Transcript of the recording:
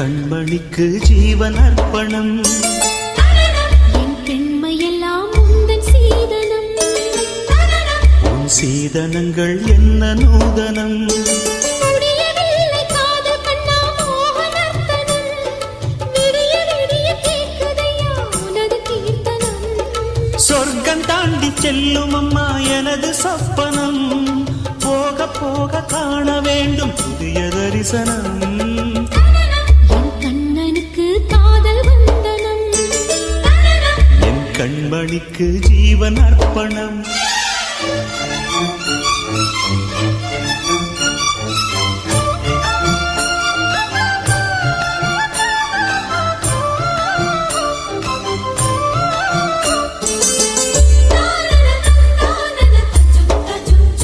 கண்மணிக்கு ஜீவன் அர்ப்பணம். என் பெண்மையெல்லாம் உந்தன் சீதனம். உன் சீதனங்கள் என்ன நூதனம். சொர்க்கம் தாண்டி செல்லும் அம்மா எனது சொப்பனம். போக போக காண வேண்டும் புதிய தரிசனம். என் கண்ணனுக்கு காதல் வந்தனம். என் கண்மணிக்கு ஜீவன் அர்ப்பணம்.